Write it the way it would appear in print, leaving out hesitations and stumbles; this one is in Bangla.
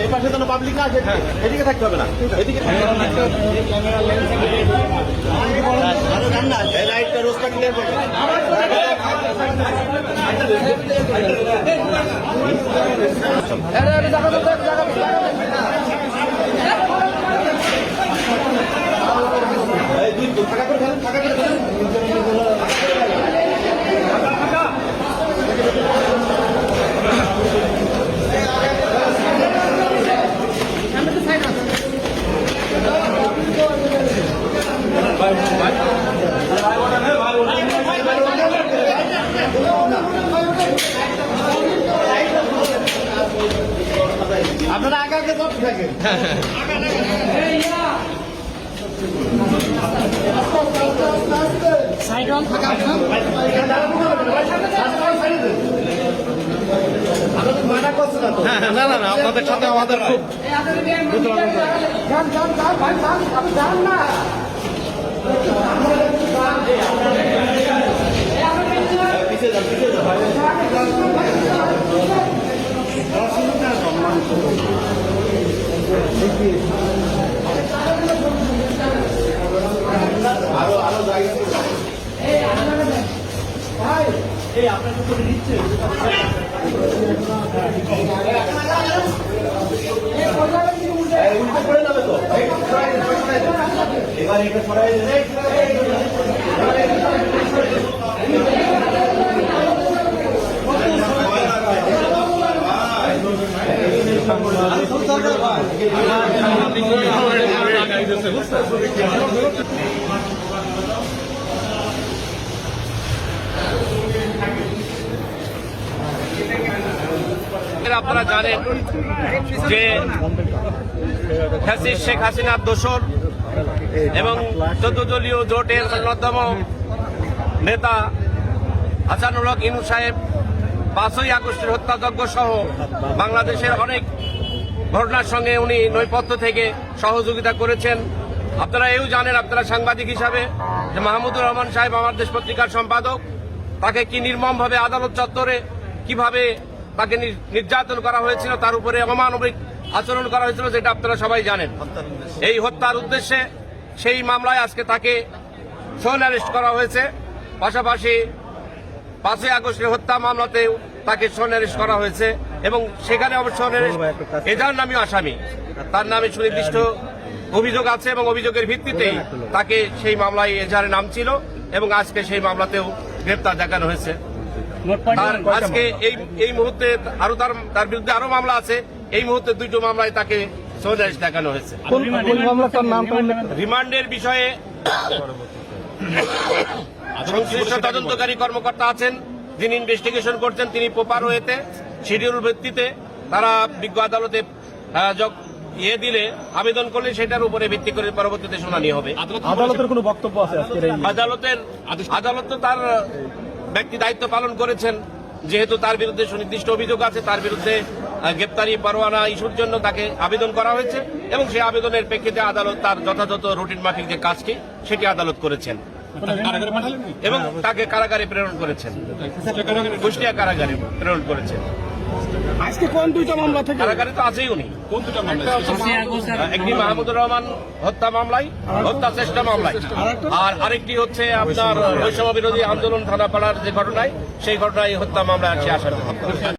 এই পাশে যেন পাবলিক না আছে, এদিকে থাকতে হবে না, এদিকে লাইটটা রোজটা ক্লিয়ার করবে। আপনারা আগে আগে সব থাকেন। না না না, আপনাদের সাথে আমাদের খুব পিছিয়ে যান, পিছিয়ে যান। আরো আরো জায়গা আপনাকে করে দিচ্ছে উল্টে পড়ে যাবে তো, এবার এটা সরাই আপনারা জানেন যে ফ্যাসিস্ট শেখ হাসিনার দোসর এবং 14 দলীয় জোটের অন্যতম নেতা হাসানুল হক ইনু সাহেব 5ই আগস্টের হত্যাযজ্ঞ সহ বাংলাদেশের অনেক ঘটনার সঙ্গে উনি নৈপথ্য থেকে সহযোগিতা করেছেন। আপনারা এও জানেন, আপনারা সাংবাদিক হিসাবে, যে মাহমুদুর রহমান সাহেব আমার দেশ পত্রিকার সম্পাদক, তাকে কি নির্মমভাবে আদালত চত্বরে কিভাবে তাকে নির্যাতন করা হয়েছিল, তার উপরে অমানবিক আচরণ করা হয়েছিল, যেটা আপনারা সবাই জানেন। এই হত্যার উদ্দেশ্যে সেই মামলায় আজকে তাকে সোন অ্যারেস্ট করা হয়েছে। পাশাপাশি 5ই আগস্টের হত্যা মামলাতেও তাকে সোন অ্যারেস্ট করা হয়েছে এবং সেখানে অবশ্য এজাহার নামী আসামি, তার নামে সুনির্দিষ্ট অভিযোগ আছে এবং অভিযোগের ভিত্তিতেই তাকে সেই মামলায় এজাহারে নাম ছিল এবং আজকে সেই মামলাতেও গ্রেপ্তার দেখানো হয়েছে। আজকে এই মুহূর্তে আরো তার বিরুদ্ধে আরো মামলা আছে, এই মুহূর্তে 2টো মামলায় তাকে সোন অ্যারেস্ট দেখানো হয়েছে। রিমান্ডের বিষয়ে সংশ্লিষ্ট তদন্তকারী কর্মকর্তা আছেন, যিনি ইনভেস্টিগেশন করছেন, তিনি প্রপার ওয়েতে শিডিউল ভিত্তিতে তারা বিজ্ঞ আদালতে দিলে আবেদন করলে সেটার উপরে ভিত্তি করে পরবর্তীতে শুনানি হবে। আদালতের কোনো বক্তব্য আছে? আদালত তো তার ব্যক্তি দায়িত্ব পালন করেছেন, যেহেতু তার বিরুদ্ধে সুনির্দিষ্ট অভিযোগ আছে, তার বিরুদ্ধে গ্রেপ্তারি পরোয়ানা ইস্যুর জন্য তাকে আবেদন করা হয়েছে এবং সেই আবেদনের প্রেক্ষিতে আদালত তার যথাযথ রুটিন মাফিক যে কাজটি সেটি আদালত করেছেন এবং তাকে কারাগারে প্রেরণ করেছেন, কুষ্টিয়া কারাগারে প্রেরণ করেছেন। আজকে কোন 2টা মামলা থেকে? কারাগারে তো আছেই উনি। কোন 2টা মামলা? একটি মাহমুদুর রহমান হত্যা মামলায়, হত্যা চেষ্টা মামলায়, আর আরেকটি হচ্ছে আপনার বৈষম্য বিরোধী আন্দোলন থানাপাড়ার যে ঘটনায়, সেই ঘটনায় হত্যা মামলায় আছে আসামি।